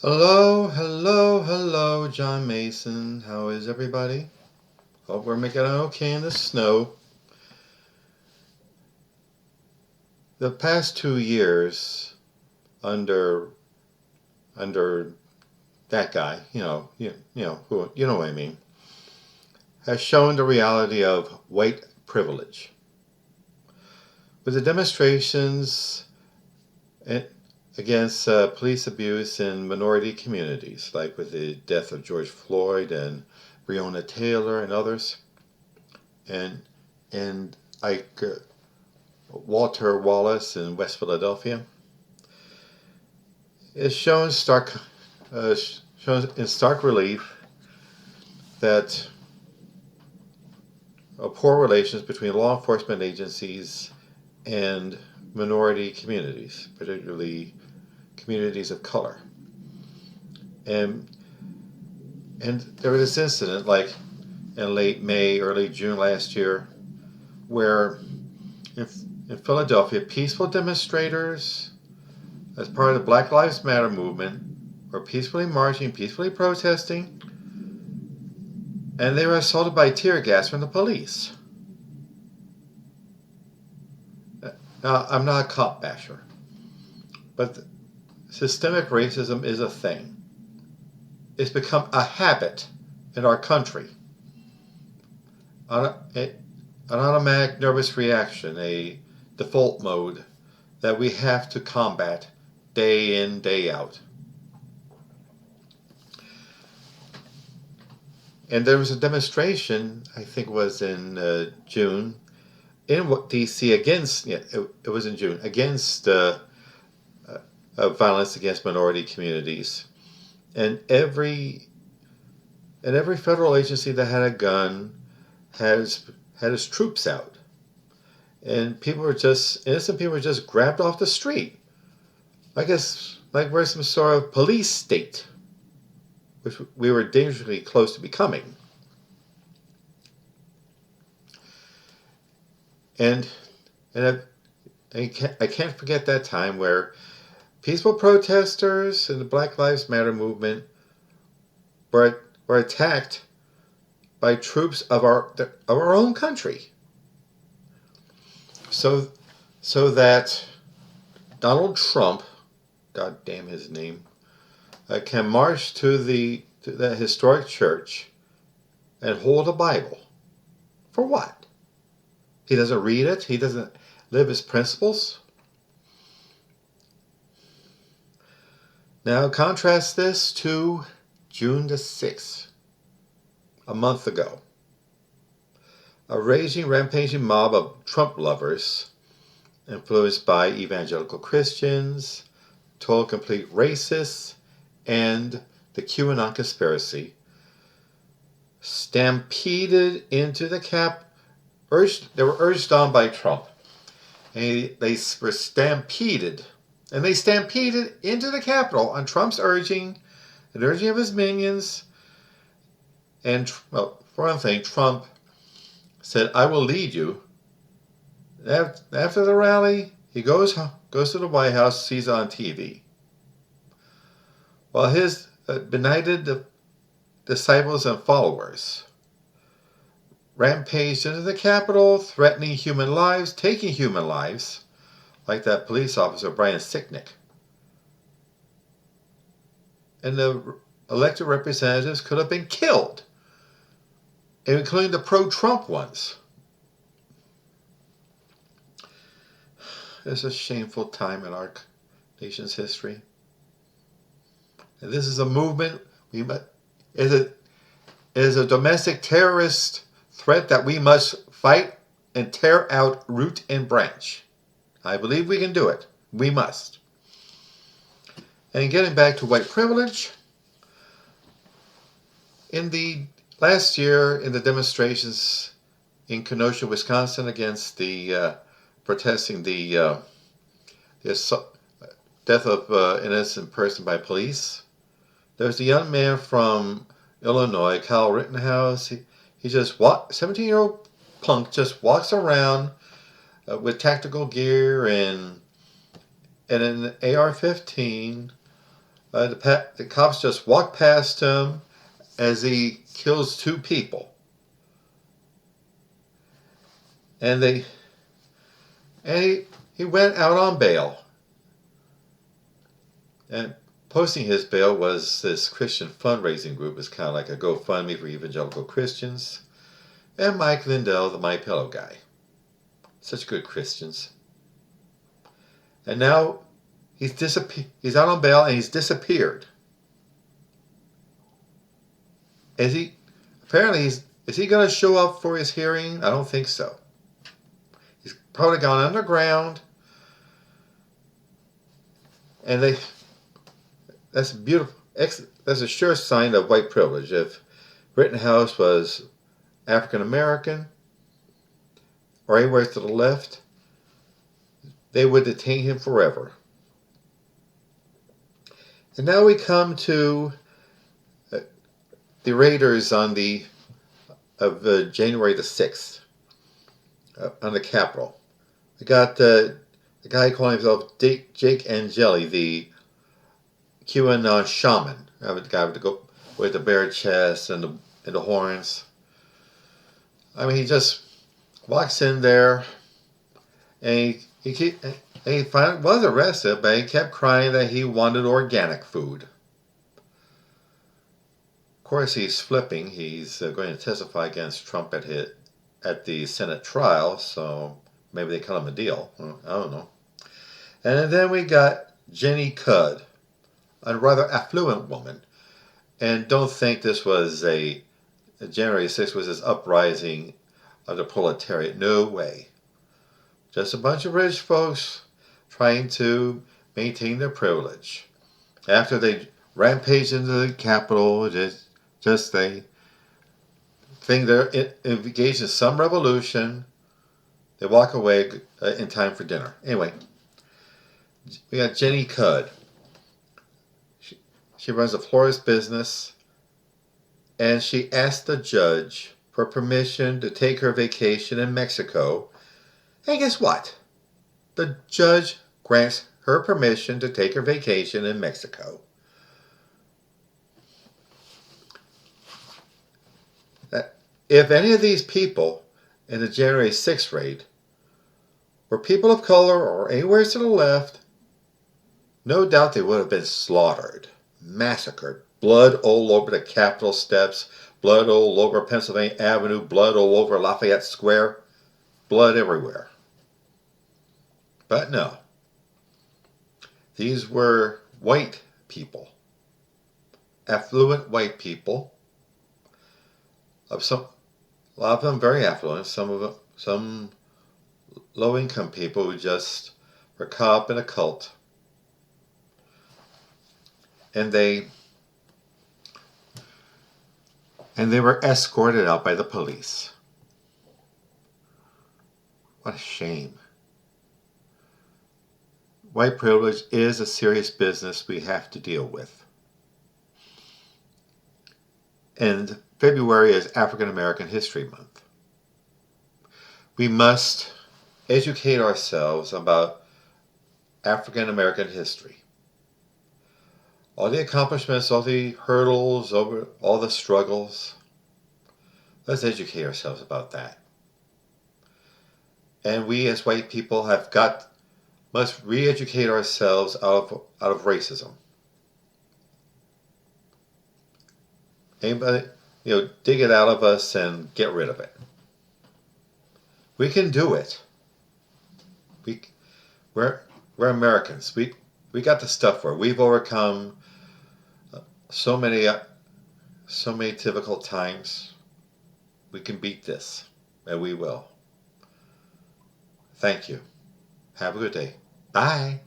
Hello, hello, hello, John Mason. How is everybody? Hope we're making it okay in the snow. The past 2 years under that guy, you know what I mean, has shown the reality of white privilege. With the demonstrations against police abuse in minority communities, like with the death of George Floyd and Breonna Taylor and others, and and like Walter Wallace in West Philadelphia, it shows in stark relief that poor relations between law enforcement agencies and minority communities, particularly communities of color. And and there was this incident, like in late May, early June last year, where in, in Philadelphia, peaceful demonstrators, as part of the Black Lives Matter movement, were peacefully marching, peacefully protesting, and they were assaulted by tear gas from the police. Now, I'm not a cop basher, but systemic racism is a thing. It's become a habit in our country. An automatic nervous reaction, a default mode that we have to combat day in, day out. And there was a demonstration, I think it was in June, in D.C. against, it was in June, against violence against minority communities. And every federal agency that had a gun had its troops out. And innocent people were just grabbed off the street. I guess like we're some sort of police state, which we were dangerously close to becoming. And I can't forget that time where peaceful protesters in the Black Lives Matter movement were attacked by troops of our own country. So that Donald Trump, God damn his name, can march to that historic church and hold a Bible. For what? He doesn't read it. He doesn't live his principles. Now contrast this to June the 6th, a month ago. A raging, rampaging mob of Trump lovers, influenced by evangelical Christians, total complete racists, and the QAnon conspiracy, stampeded into the they were urged on by Trump. And they were stampeded. And they stampeded into the Capitol on Trump's urging, and urging of his minions. And, well, for one thing, Trump said, "I will lead you." After the rally, he goes to the White House, sees it on TV. While his benighted disciples and followers rampaged into the Capitol, threatening human lives, taking human lives, like that police officer, Brian Sicknick. And the elected representatives could have been killed, including the pro-Trump ones. It's a shameful time in our nation's history. And this is a movement, it is a domestic terrorist threat that we must fight and tear out root and branch. I believe we can do it. We must. And getting back to white privilege, in the last year in the demonstrations in Kenosha, Wisconsin, against the protesting the death of an innocent person by police, there was a young man from Illinois, Kyle Rittenhouse. He just 17-year-old punk just walks around with tactical gear and an AR-15, The cops just walk past him as he kills 2 people. And he went out on bail. And posting his bail was this Christian fundraising group. It's kind of like a GoFundMe for evangelical Christians. And Mike Lindell, the My Pillow guy. Such good Christians. And now he's out on bail and he's disappeared. Is he going to show up for his hearing? I don't think so. He's probably gone underground. And that's beautiful. That's a sure sign of white privilege. If Rittenhouse was African American or anywhere to the left, they would detain him forever. And now we come to the raiders of January the 6th on the Capitol. We got the guy calling himself Jake Angeli, the QAnon shaman, the guy with the bare chest and the horns. I mean, he just walks in there, and he finally was arrested, but he kept crying that he wanted organic food. Of course, he's flipping. He's going to testify against Trump at the Senate trial, so maybe they cut him a deal. I don't know. And then we got Jenny Cudd, a rather affluent woman. And don't think this was January 6th was this uprising of the proletariat. No way. Just a bunch of rich folks trying to maintain their privilege. After they rampage into the Capitol, they think they're engaged in some revolution. They walk away in time for dinner. Anyway, we got Jenny Cudd. She runs a florist business, and she asked the judge for permission to take her vacation in Mexico. And guess what? The judge grants her permission to take her vacation in Mexico. If any of these people in the January 6th raid were people of color or anywhere to the left, no doubt they would have been slaughtered, massacred, blood all over the Capitol steps, blood all over Pennsylvania Avenue, blood all over Lafayette Square, blood everywhere. But no. These were white people, affluent white people, a lot of them very affluent, some low-income people who just were caught up in a cult. And they were escorted out by the police. What a shame. White privilege is a serious business we have to deal with. And February is African American History Month. We must educate ourselves about African American history. All the accomplishments, all the hurdles, all the struggles. Let's educate ourselves about that. And we as white people must re-educate ourselves out of racism. Anybody, dig it out of us and get rid of it. We can do it. We're Americans. We got the stuff for it. We've overcome so many difficult times. We can beat this, and we will. Thank you. Have a good day. Bye.